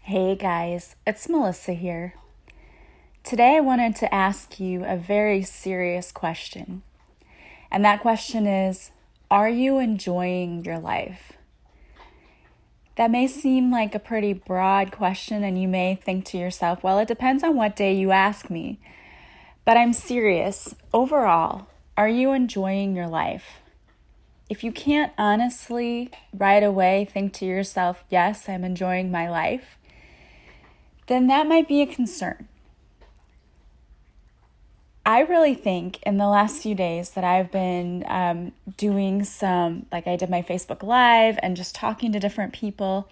Hey guys, it's Melissa here. Today I wanted to ask you a very serious question. And that question is, are you enjoying your life? That may seem like a pretty broad question, and you may think to yourself, well, it depends on what day you ask me. But I'm serious. Overall, are you enjoying your life? If you can't honestly right away think to yourself, yes, I'm enjoying my life, then that might be a concern. I really think in the last few days that I've been doing like I did my Facebook Live and just talking to different people,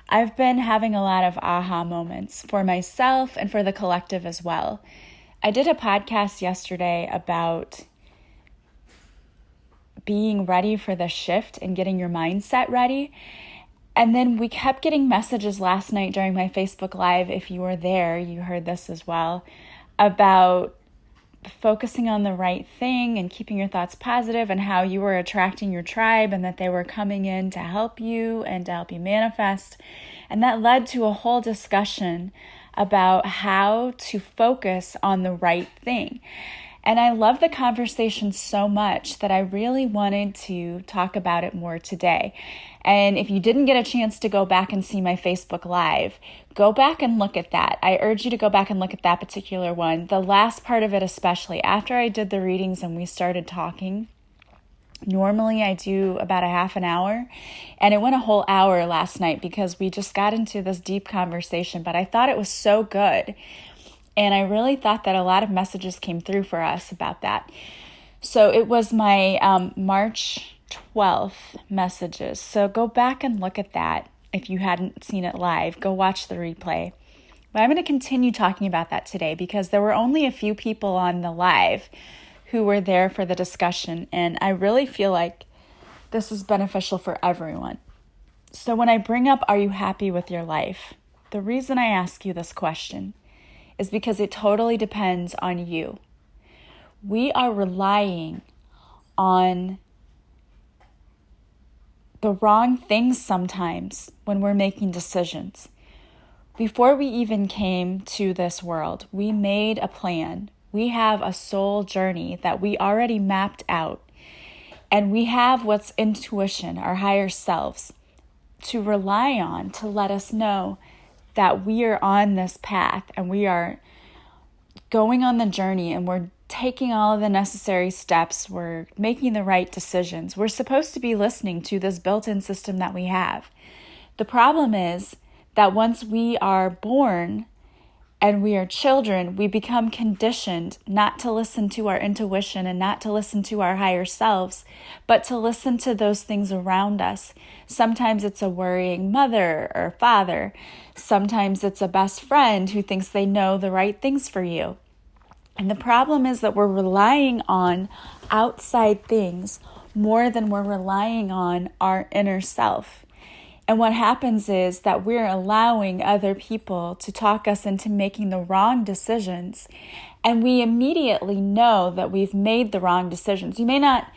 I've been having a lot of aha moments for myself and for the collective as well. I did a podcast yesterday about being ready for the shift and getting your mindset ready. And then we kept getting messages last night during my Facebook Live. If you were there, you heard this as well, about focusing on the right thing and keeping your thoughts positive and how you were attracting your tribe and that they were coming in to help you and to help you manifest. And that led to a whole discussion about how to focus on the right thing. And I love the conversation so much that I really wanted to talk about it more today. And if you didn't get a chance to go back and see my Facebook Live, go back and look at that. I urge you to go back and look at that particular one. The last part of it especially, after I did the readings and we started talking, normally I do about a half an hour, and it went a whole hour last night because we just got into this deep conversation, but I thought it was so good. And I really thought that a lot of messages came through for us about that. So it was my March 12th messages. So go back and look at that if you hadn't seen it live. Go watch the replay. But I'm going to continue talking about that today because there were only a few people on the live who were there for the discussion. And I really feel like this is beneficial for everyone. So when I bring up, are you happy with your life? The reason I ask you this question is because it totally depends on you. We are relying on the wrong things sometimes when we're making decisions. Before we even came to this world, we made a plan. We have a soul journey that we already mapped out. And we have what's intuition, our higher selves, to rely on to let us know that we are on this path and we are going on the journey and we're taking all of the necessary steps. We're making the right decisions. We're supposed to be listening to this built-in system that we have. The problem is that once we are born and we are children, we become conditioned not to listen to our intuition and not to listen to our higher selves, but to listen to those things around us. Sometimes it's a worrying mother or father. Sometimes it's a best friend who thinks they know the right things for you. And the problem is that we're relying on outside things more than we're relying on our inner self. And what happens is that we're allowing other people to talk us into making the wrong decisions. And we immediately know that we've made the wrong decisions. You may not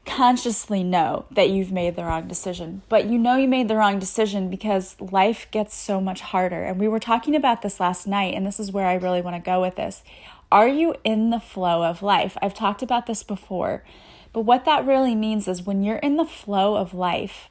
consciously know that you've made the wrong decision, but you know you made the wrong decision because life gets so much harder. And we were talking about this last night, and this is where I really want to go with this. Are you in the flow of life? I've talked about this before, but what that really means is when you're in the flow of life,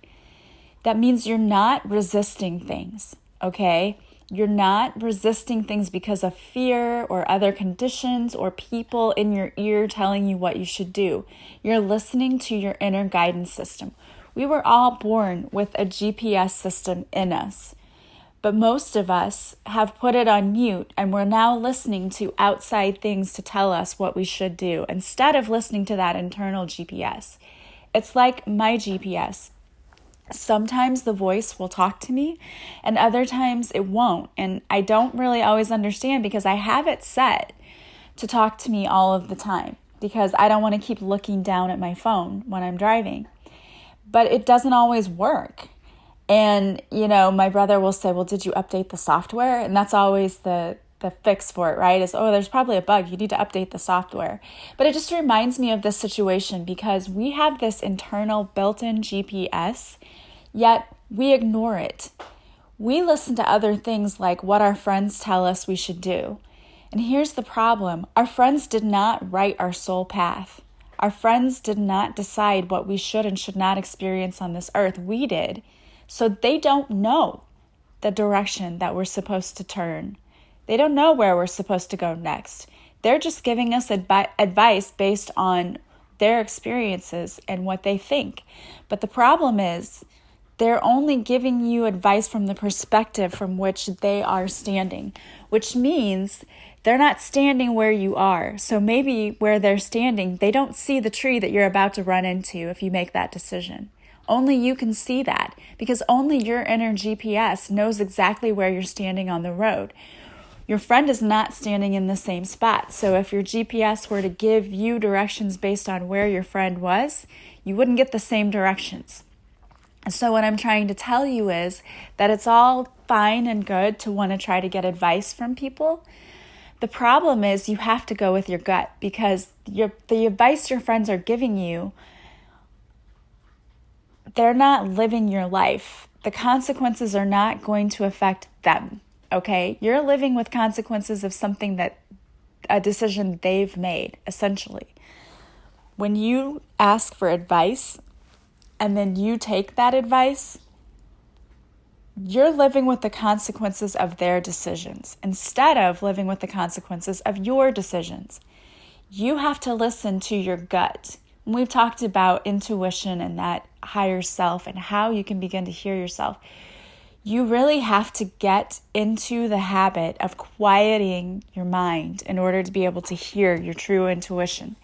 that means you're not resisting things, okay? You're not resisting things because of fear or other conditions or people in your ear telling you what you should do. You're listening to your inner guidance system. We were all born with a GPS system in us, but most of us have put it on mute and we're now listening to outside things to tell us what we should do instead of listening to that internal GPS. It's like my GPS. Sometimes the voice will talk to me and other times it won't. And I don't really always understand because I have it set to talk to me all of the time because I don't want to keep looking down at my phone when I'm driving. But it doesn't always work. And, my brother will say, well, did you update the software? And that's always the fix for it, right? Is, there's probably a bug. You need to update the software. But it just reminds me of this situation because we have this internal built-in GPS, yet we ignore it. We listen to other things like what our friends tell us we should do. And here's the problem. Our friends did not write our soul path. Our friends did not decide what we should and should not experience on this earth. We did. So they don't know the direction that we're supposed to turn. They don't know where we're supposed to go next. They're just giving us advice based on their experiences and what they think. But the problem is, they're only giving you advice from the perspective from which they are standing, which means they're not standing where you are. So maybe where they're standing, they don't see the tree that you're about to run into if you make that decision. Only you can see that, because only your inner GPS knows exactly where you're standing on the road. Your friend is not standing in the same spot. So if your GPS were to give you directions based on where your friend was, you wouldn't get the same directions. So what I'm trying to tell you is that it's all fine and good to want to try to get advice from people. The problem is you have to go with your gut, because the advice your friends are giving you, they're not living your life. The consequences are not going to affect them, okay? You're living with consequences of a decision they've made, essentially. When you ask for advice, and then you take that advice, you're living with the consequences of their decisions instead of living with the consequences of your decisions. You have to listen to your gut. We've talked about intuition and that higher self and how you can begin to hear yourself. You really have to get into the habit of quieting your mind in order to be able to hear your true intuition,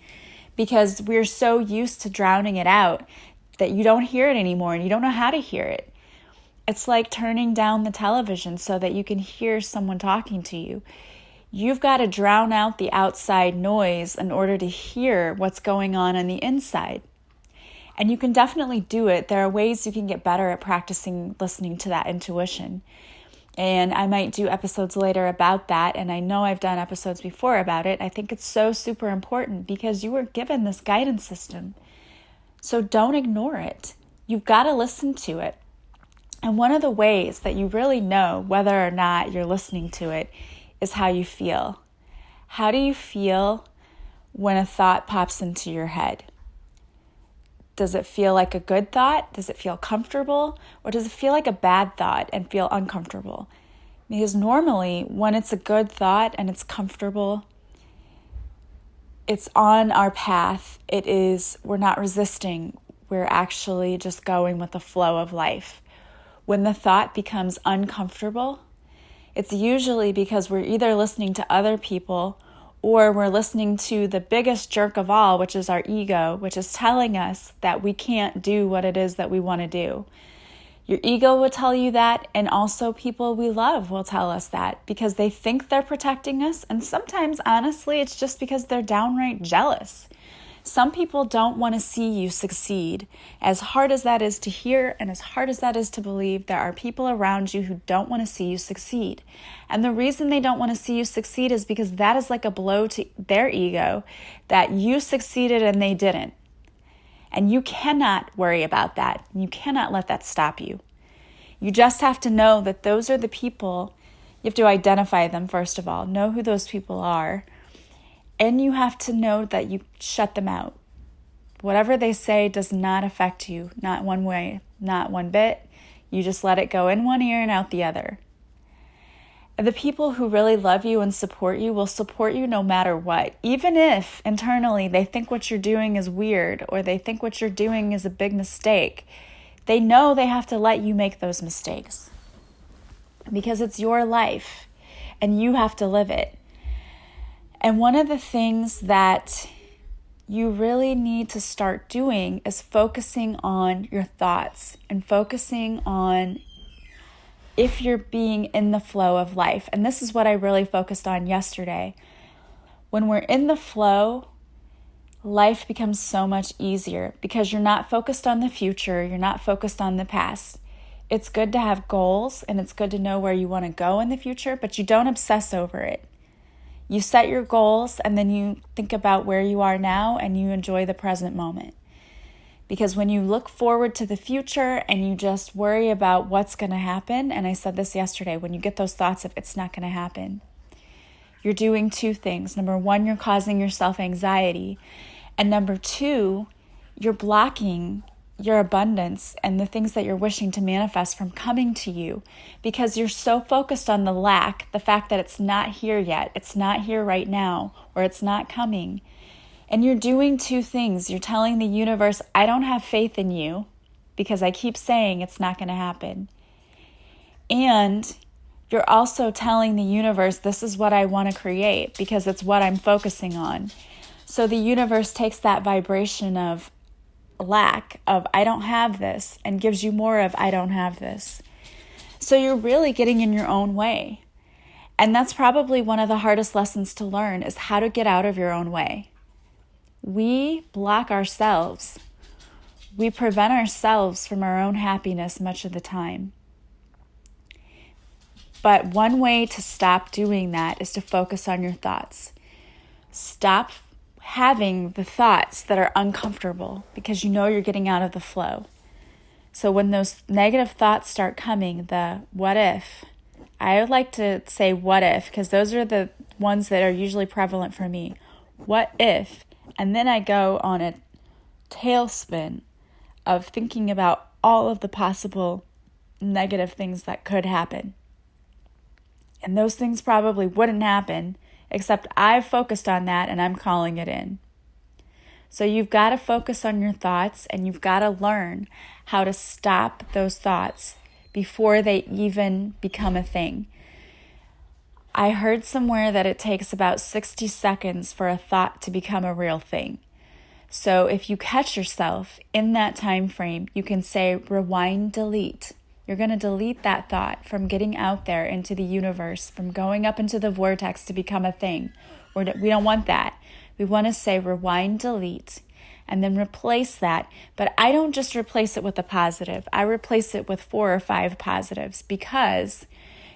because we're so used to drowning it out that you don't hear it anymore and you don't know how to hear it. It's like turning down the television so that you can hear someone talking to you. You've got to drown out the outside noise in order to hear what's going on the inside. And you can definitely do it. There are ways you can get better at practicing listening to that intuition. And I might do episodes later about that. And I know I've done episodes before about it. I think it's so super important because you were given this guidance system. So don't ignore it. You've got to listen to it. And one of the ways that you really know whether or not you're listening to it is how you feel. How do you feel when a thought pops into your head? Does it feel like a good thought? Does it feel comfortable? Or does it feel like a bad thought and feel uncomfortable? Because normally when it's a good thought and it's comfortable, it's on our path. We're not resisting. We're actually just going with the flow of life. When the thought becomes uncomfortable, it's usually because we're either listening to other people or we're listening to the biggest jerk of all, which is our ego, which is telling us that we can't do what it is that we want to do. Your ego will tell you that, and also people we love will tell us that because they think they're protecting us, and sometimes, honestly, it's just because they're downright jealous. Some people don't want to see you succeed. As hard as that is to hear and as hard as that is to believe, there are people around you who don't want to see you succeed. And the reason they don't want to see you succeed is because that is like a blow to their ego that you succeeded and they didn't. And you cannot worry about that. You cannot let that stop you. You just have to know that those are the people. You have to identify them, first of all. Know who those people are. And you have to know that you shut them out. Whatever they say does not affect you. Not one way, not one bit. You just let it go in one ear and out the other. The people who really love you and support you will support you no matter what. Even if internally they think what you're doing is weird or they think what you're doing is a big mistake, they know they have to let you make those mistakes because it's your life and you have to live it. And one of the things that you really need to start doing is focusing on your thoughts and focusing on if you're being in the flow of life. And this is what I really focused on yesterday. When we're in the flow, life becomes so much easier because you're not focused on the future. You're not focused on the past. It's good to have goals and it's good to know where you want to go in the future, but you don't obsess over it. You set your goals and then you think about where you are now and you enjoy the present moment. Because when you look forward to the future and you just worry about what's going to happen, and I said this yesterday, when you get those thoughts of it's not going to happen, you're doing two things. Number one, you're causing yourself anxiety. And number two, you're blocking your abundance and the things that you're wishing to manifest from coming to you because you're so focused on the lack, the fact that it's not here yet, it's not here right now, or it's not coming. And you're doing two things. You're telling the universe, I don't have faith in you because I keep saying it's not going to happen. And you're also telling the universe, this is what I want to create because it's what I'm focusing on. So the universe takes that vibration of lack, of I don't have this, and gives you more of I don't have this. So you're really getting in your own way. And that's probably one of the hardest lessons to learn is how to get out of your own way. We block ourselves. We prevent ourselves from our own happiness much of the time. But one way to stop doing that is to focus on your thoughts. Stop having the thoughts that are uncomfortable because you know you're getting out of the flow. So when those negative thoughts start coming, the what if, I would like to say what if because those are the ones that are usually prevalent for me. What if? And then I go on a tailspin of thinking about all of the possible negative things that could happen. And those things probably wouldn't happen, except I've focused on that and I'm calling it in. So you've got to focus on your thoughts and you've got to learn how to stop those thoughts before they even become a thing. I heard somewhere that it takes about 60 seconds for a thought to become a real thing. So if you catch yourself in that time frame, you can say rewind, delete. You're going to delete that thought from getting out there into the universe, from going up into the vortex to become a thing. We don't want that. We want to say rewind, delete, and then replace that. But I don't just replace it with a positive. I replace it with 4 or 5 positives because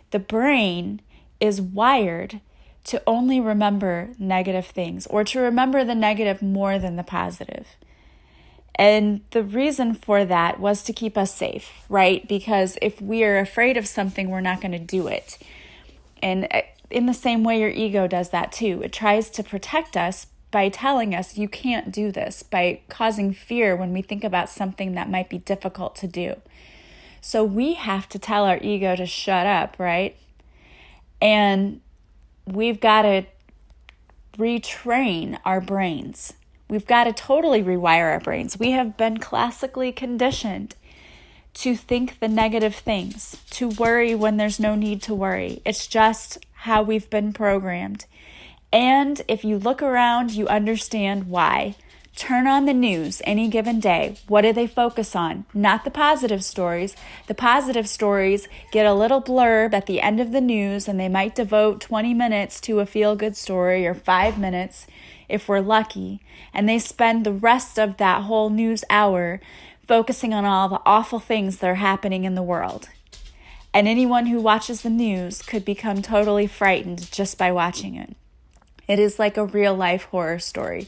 the brain is wired to only remember negative things or to remember the negative more than the positive. And the reason for that was to keep us safe, right? Because if we are afraid of something, we're not going to do it. And in the same way, your ego does that too. It tries to protect us by telling us you can't do this, by causing fear when we think about something that might be difficult to do. So we have to tell our ego to shut up, right? And we've got to retrain our brains. We've got to totally rewire our brains. We have been classically conditioned to think the negative things, to worry when there's no need to worry. It's just how we've been programmed. And if you look around, you understand why. Turn on the news any given day. What do they focus on? Not the positive stories. The positive stories get a little blurb at the end of the news, and they might devote 20 minutes to a feel-good story or 5 minutes if we're lucky. And they spend the rest of that whole news hour focusing on all the awful things that are happening in the world. And anyone who watches the news could become totally frightened just by watching it. It is like a real-life horror story.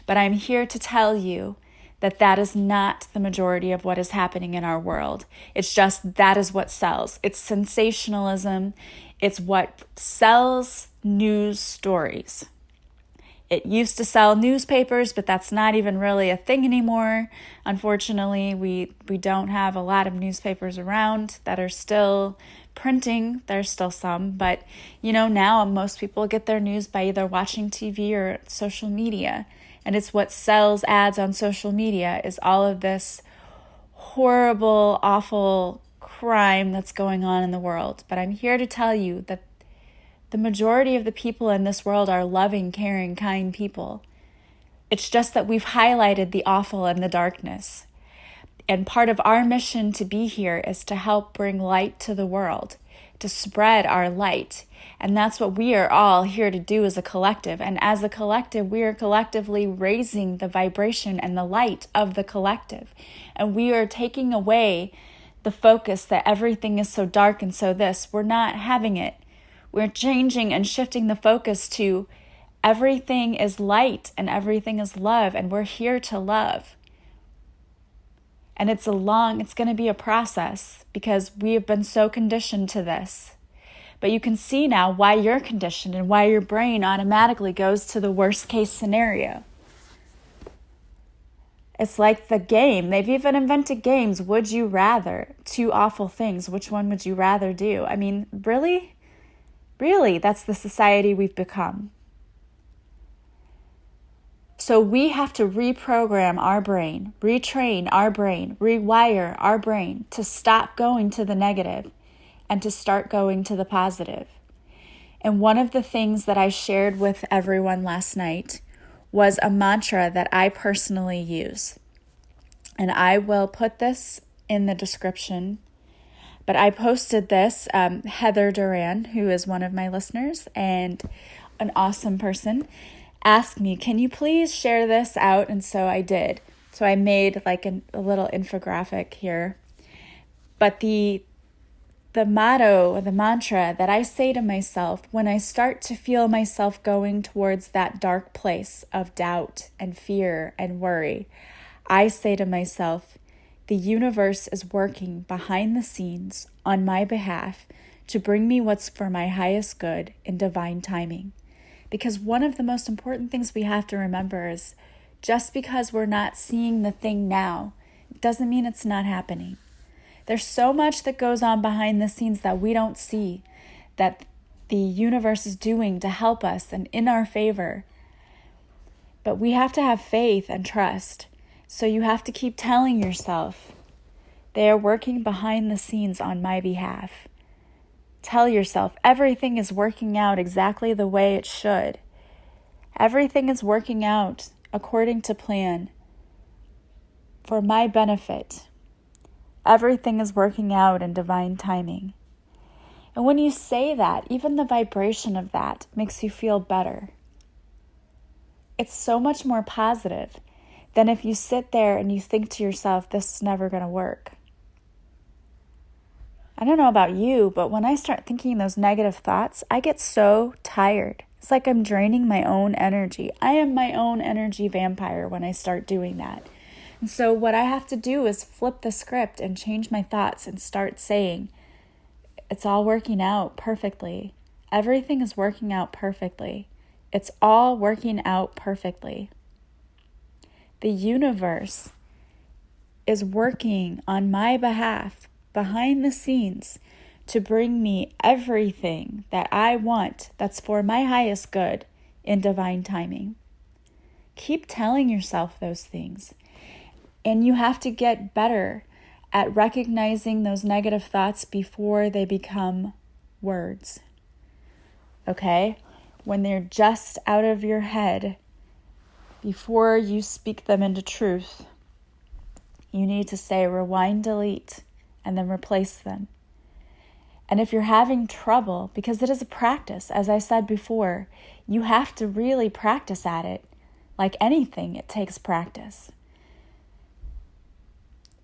But I'm here to tell you that that is not the majority of what is happening in our world. It's just that is what sells. It's sensationalism. It's what sells news stories. It used to sell newspapers, but that's not even really a thing anymore. Unfortunately, we don't have a lot of newspapers around that are still printing. There's still some, but now most people get their news by either watching TV or social media. And it's what sells ads on social media is all of this horrible, awful crime that's going on in the world. But I'm here to tell you that the majority of the people in this world are loving, caring, kind people. It's just that we've highlighted the awful and the darkness. And part of our mission to be here is to help bring light to the world, to spread our light. And that's what we are all here to do as a collective. And as a collective, we are collectively raising the vibration and the light of the collective. And we are taking away the focus that everything is so dark and so this. We're not having it. We're changing and shifting the focus to everything is light and everything is love. And we're here to love. And it's going to be a process because we have been so conditioned to this. But you can see now why you're conditioned and why your brain automatically goes to the worst case scenario. It's like the game. They've even invented games. Would you rather? Two awful things. Which one would you rather do? I mean, really? Really, that's the society we've become. So we have to reprogram our brain, retrain our brain, rewire our brain to stop going to the negative and to start going to the positive. And one of the things that I shared with everyone last night was a mantra that I personally use. And I will put this in the description. But I posted this, Heather Duran, who is one of my listeners and an awesome person, asked me, can you please share this out? And so I did. So I made like a little infographic here. But the motto, or the mantra that I say to myself when I start to feel myself going towards that dark place of doubt and fear and worry, I say to myself, the universe is working behind the scenes on my behalf to bring me what's for my highest good in divine timing. Because one of the most important things we have to remember is just because we're not seeing the thing now, doesn't mean it's not happening. There's so much that goes on behind the scenes that we don't see, that the universe is doing to help us and in our favor. But we have to have faith and trust. So you have to keep telling yourself, they are working behind the scenes on my behalf. Tell yourself everything is working out exactly the way it should. Everything is working out according to plan for my benefit. Everything is working out in divine timing. And when you say that, even the vibration of that makes you feel better. It's so much more positive than if you sit there and you think to yourself, this is never going to work. I don't know about you, but when I start thinking those negative thoughts, I get so tired. It's like I'm draining my own energy. I am my own energy vampire when I start doing that. And so what I have to do is flip the script and change my thoughts and start saying, it's all working out perfectly. Everything is working out perfectly. It's all working out perfectly. The universe is working on my behalf behind the scenes to bring me everything that I want that's for my highest good in divine timing. Keep telling yourself those things. And you have to get better at recognizing those negative thoughts before they become words. Okay? When they're just out of your head, before you speak them into truth, you need to say rewind, delete, and then replace them. And if you're having trouble, because it is a practice, as I said before, you have to really practice at it. Like anything, it takes practice.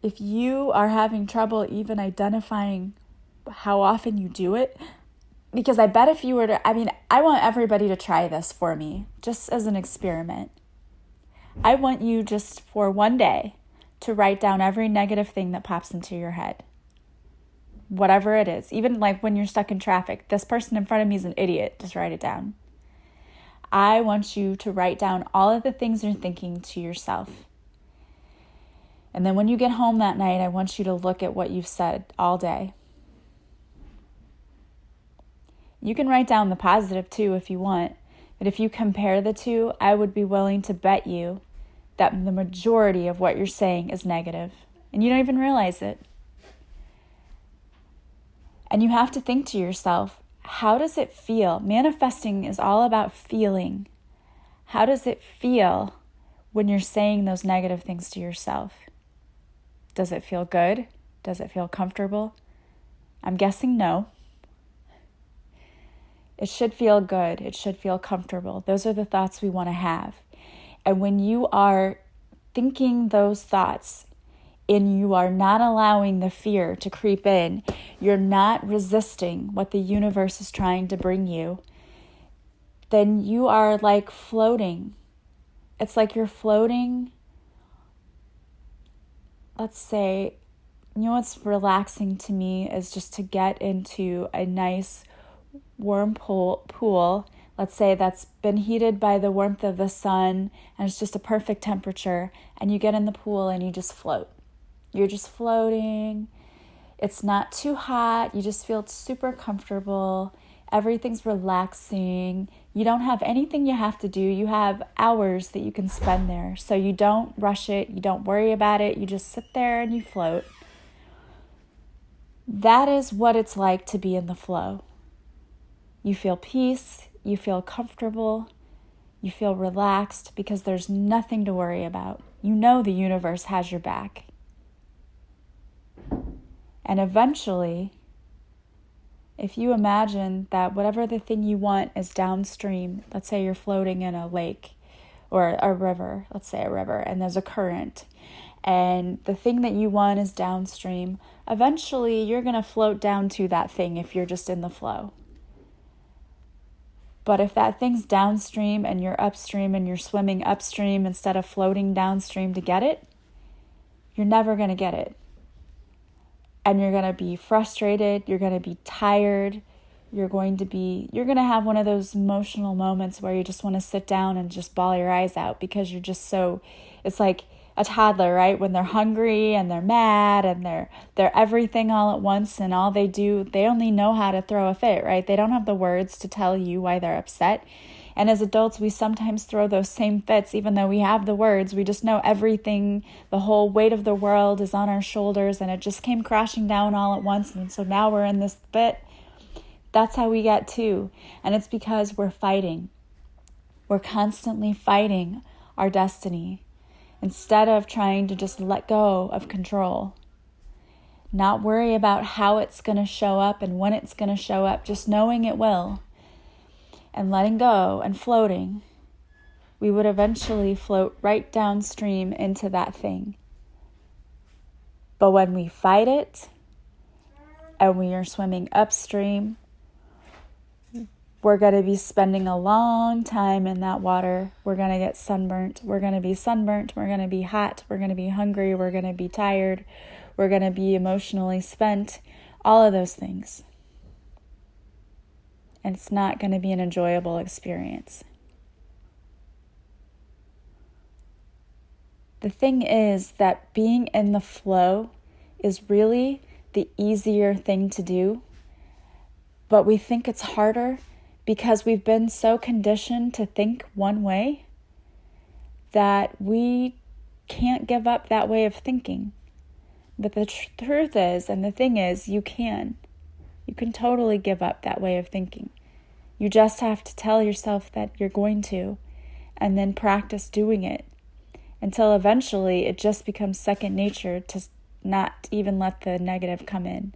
If you are having trouble even identifying how often you do it, because I bet if you were to, I want everybody to try this for me, just as an experiment. I want you just for one day to write down every negative thing that pops into your head. Whatever it is. Even like when you're stuck in traffic, this person in front of me is an idiot. Just write it down. I want you to write down all of the things you're thinking to yourself. And then when you get home that night, I want you to look at what you've said all day. You can write down the positive too if you want. But if you compare the two, I would be willing to bet you that the majority of what you're saying is negative. And you don't even realize it. And you have to think to yourself, how does it feel? Manifesting is all about feeling. How does it feel when you're saying those negative things to yourself? Does it feel good? Does it feel comfortable? I'm guessing no. It should feel good. It should feel comfortable. Those are the thoughts we want to have. And when you are thinking those thoughts and you are not allowing the fear to creep in, you're not resisting what the universe is trying to bring you, then you are like floating. It's like you're floating let's say, what's relaxing to me is just to get into a nice warm pool, let's say that's been heated by the warmth of the sun and it's just a perfect temperature, and you get in the pool and you just float. You're just floating. It's not too hot. You just feel super comfortable. Everything's relaxing. You don't have anything you have to do. You have hours that you can spend there. So you don't rush it. You don't worry about it. You just sit there and you float. That is what it's like to be in the flow. You feel peace. You feel comfortable. You feel relaxed because there's nothing to worry about. You know the universe has your back. And eventually, if you imagine that whatever the thing you want is downstream, let's say you're floating in a lake or a river, let's say a river, and there's a current, and the thing that you want is downstream, eventually you're going to float down to that thing if you're just in the flow. But if that thing's downstream and you're upstream and you're swimming upstream instead of floating downstream to get it, you're never going to get it. And you're going to be frustrated, you're going to be tired, you're going to have one of those emotional moments where you just want to sit down and just bawl your eyes out because you're just so, it's like a toddler, right? When they're hungry and they're mad and they're everything all at once, and all they do, they only know how to throw a fit, right? They don't have the words to tell you why they're upset. And as adults, we sometimes throw those same fits, even though we have the words. We just know everything, the whole weight of the world is on our shoulders, and it just came crashing down all at once. And so now we're in this fit. That's how we get too. And it's because we're fighting. We're constantly fighting our destiny instead of trying to just let go of control. Not worry about how it's going to show up and when it's going to show up, just knowing it will. And letting go and floating, we would eventually float right downstream into that thing. But when we fight it and we are swimming upstream, we're going to be spending a long time in that water. We're going to get sunburnt. We're going to be sunburnt. We're going to be hot. We're going to be hungry. We're going to be tired. We're going to be emotionally spent. All of those things. And it's not going to be an enjoyable experience. The thing is that being in the flow is really the easier thing to do, but we think it's harder because we've been so conditioned to think one way that we can't give up that way of thinking. But the truth is, and the thing is, you can. You can totally give up that way of thinking. You just have to tell yourself that you're going to, and then practice doing it until eventually it just becomes second nature to not even let the negative come in.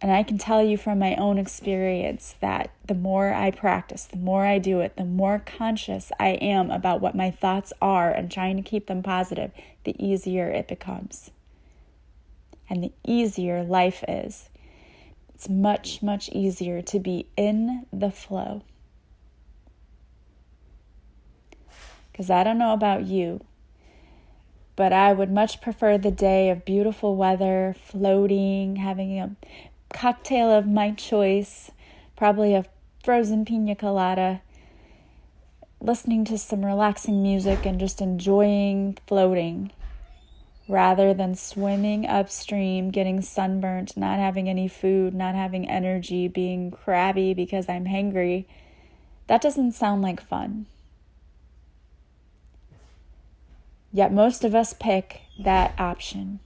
And I can tell you from my own experience that the more I practice, the more I do it, the more conscious I am about what my thoughts are and trying to keep them positive, the easier it becomes. And the easier life is. It's much, much easier to be in the flow. Because I don't know about you, but I would much prefer the day of beautiful weather, floating, having a cocktail of my choice, probably a frozen pina colada, listening to some relaxing music and just enjoying floating, rather than swimming upstream, getting sunburnt, not having any food, not having energy, being crabby because I'm hangry. That doesn't sound like fun. Yet most of us pick that option.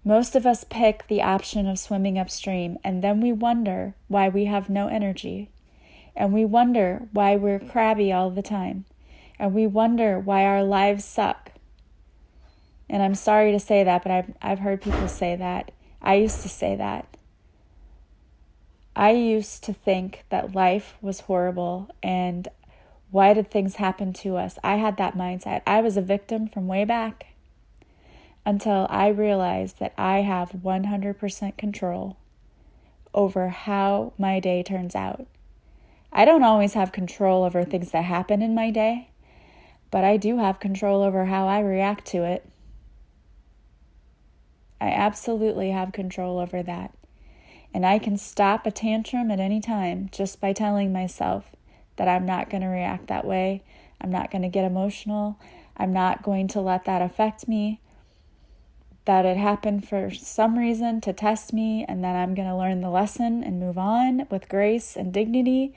Most of us pick the option of swimming upstream, and then we wonder why we have no energy. And we wonder why we're crabby all the time. And we wonder why our lives suck. And I'm sorry to say that, but I've heard people say that. I used to say that. I used to think that life was horrible and why did things happen to us? I had that mindset. I was a victim from way back until I realized that I have 100% control over how my day turns out. I don't always have control over things that happen in my day, But I do have control over how I react to it. I absolutely have control over that. And I can stop a tantrum at any time just by telling myself that I'm not going to react that way. I'm not going to get emotional. I'm not going to let that affect me. That it happened for some reason to test me, and then I'm going to learn the lesson and move on with grace and dignity.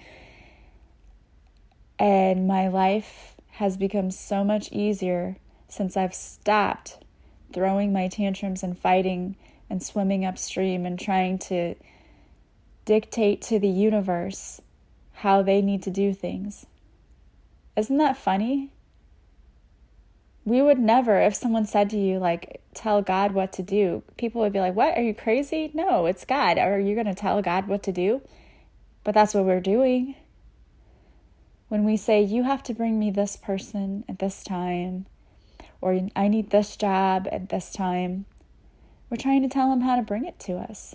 And my life has become so much easier since I've stopped throwing my tantrums and fighting and swimming upstream and trying to dictate to the universe how they need to do things. Isn't that funny? We would never, if someone said to you, like, tell God what to do, people would be like, what, are you crazy? No, it's God. Are you going to tell God what to do? But that's what we're doing. When we say, you have to bring me this person at this time, or I need this job at this time, we're trying to tell him how to bring it to us.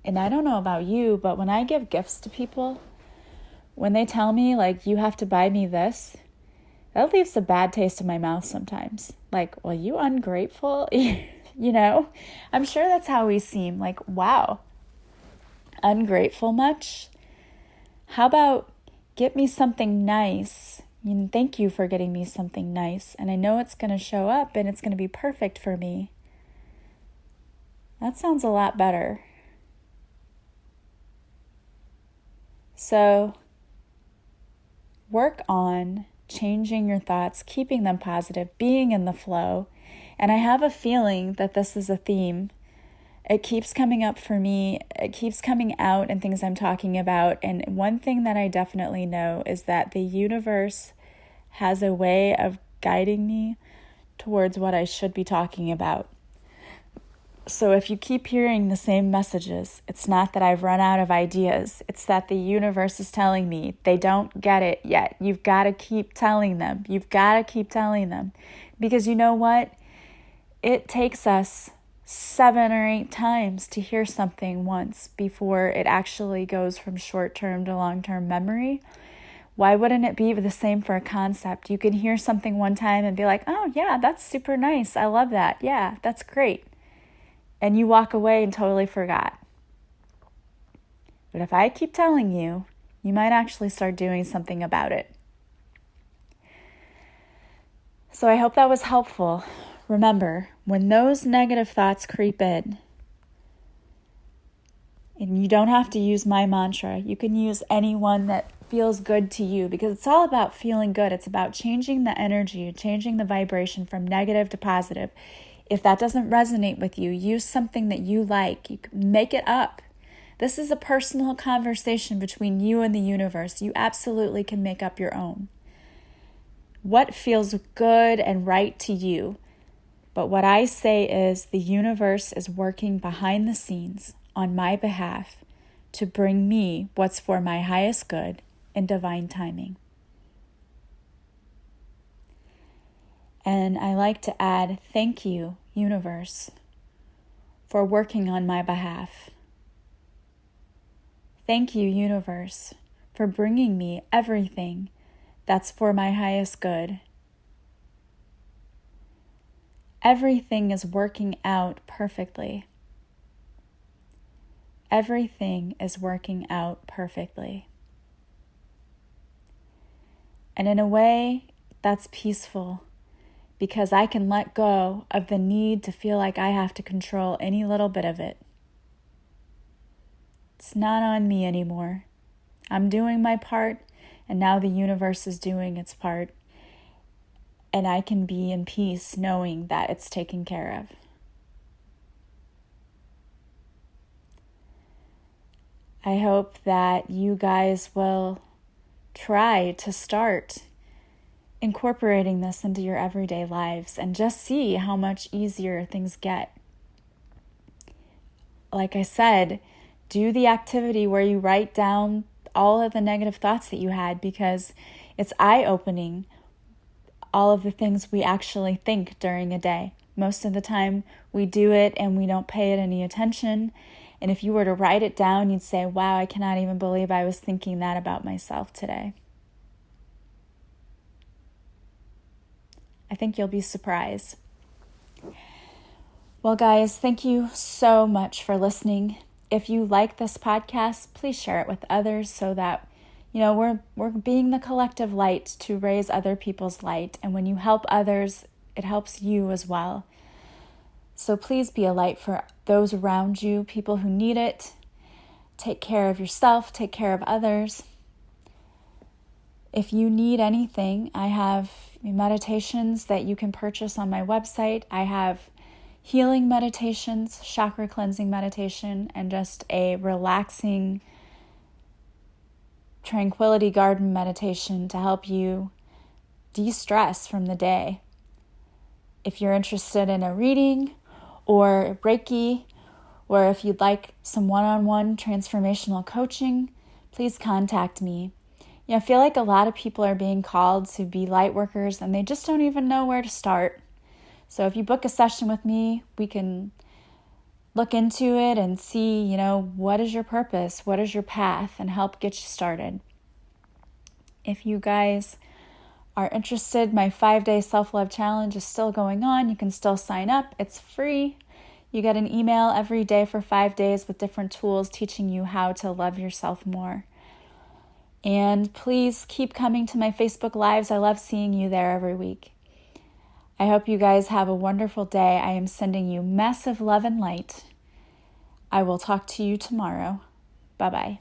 And I don't know about you, but when I give gifts to people, when they tell me, like, you have to buy me this, that leaves a bad taste in my mouth sometimes. Like, well, you ungrateful? You know? I'm sure that's how we seem. Like, wow, ungrateful much? How about get me something nice? Thank you for getting me something nice. And I know it's going to show up and it's going to be perfect for me. That sounds a lot better. So, work on changing your thoughts, keeping them positive, being in the flow. And I have a feeling that this is a theme. It keeps coming up for me. It keeps coming out in things I'm talking about. And one thing that I definitely know is that the universe has a way of guiding me towards what I should be talking about. So if you keep hearing the same messages, it's not that I've run out of ideas. It's that the universe is telling me they don't get it yet. You've got to keep telling them. You've got to keep telling them. Because you know what? It takes us 7 or 8 times to hear something once before it actually goes from short-term to long-term memory. Why wouldn't it be the same for a concept? You can hear something one time and be like, oh yeah, that's super nice. I love that. Yeah, that's great. And you walk away and totally forgot. But if I keep telling you, you might actually start doing something about it. So I hope that was helpful. Remember, when those negative thoughts creep in, and you don't have to use my mantra, you can use any one that feels good to you, because it's all about feeling good. It's about changing the energy, changing the vibration from negative to positive. If that doesn't resonate with you, use something that you like. You can make it up. This is a personal conversation between you and the universe. You absolutely can make up your own. What feels good and right to you? But what I say is the universe is working behind the scenes on my behalf to bring me what's for my highest good in divine timing. And I like to add, thank you, universe, for working on my behalf. Thank you, universe, for bringing me everything that's for my highest good. Everything is working out perfectly. Everything is working out perfectly. And in a way, that's peaceful, because I can let go of the need to feel like I have to control any little bit of it. It's not on me anymore. I'm doing my part, and now the universe is doing its part. And I can be in peace knowing that it's taken care of. I hope that you guys will try to start incorporating this into your everyday lives and just see how much easier things get. Like I said, do the activity where you write down all of the negative thoughts that you had, because it's eye-opening, all of the things we actually think during a day. Most of the time we do it and we don't pay it any attention. And if you were to write it down, you'd say, wow, I cannot even believe I was thinking that about myself today. I think you'll be surprised. Well, guys, thank you so much for listening. If you like this podcast, please share it with others so that, we're being the collective light to raise other people's light. And when you help others, it helps you as well. So please be a light for those around you, people who need it. Take care of yourself, take care of others. If you need anything, I have meditations that you can purchase on my website. I have healing meditations, chakra cleansing meditation, and just a relaxing tranquility garden meditation to help you de-stress from the day. If you're interested in a reading or Reiki, or if you'd like some one-on-one transformational coaching, please contact me. I feel like a lot of people are being called to be light workers and they just don't even know where to start. So if you book a session with me, we can look into it and see, what is your purpose, what is your path, and help get you started. If you guys are interested, my 5-day self-love challenge is still going on. You can still sign up. It's free. You get an email every day for 5 days with different tools teaching you how to love yourself more. And please keep coming to my Facebook Lives. I love seeing you there every week. I hope you guys have a wonderful day. I am sending you massive love and light. I will talk to you tomorrow. Bye-bye.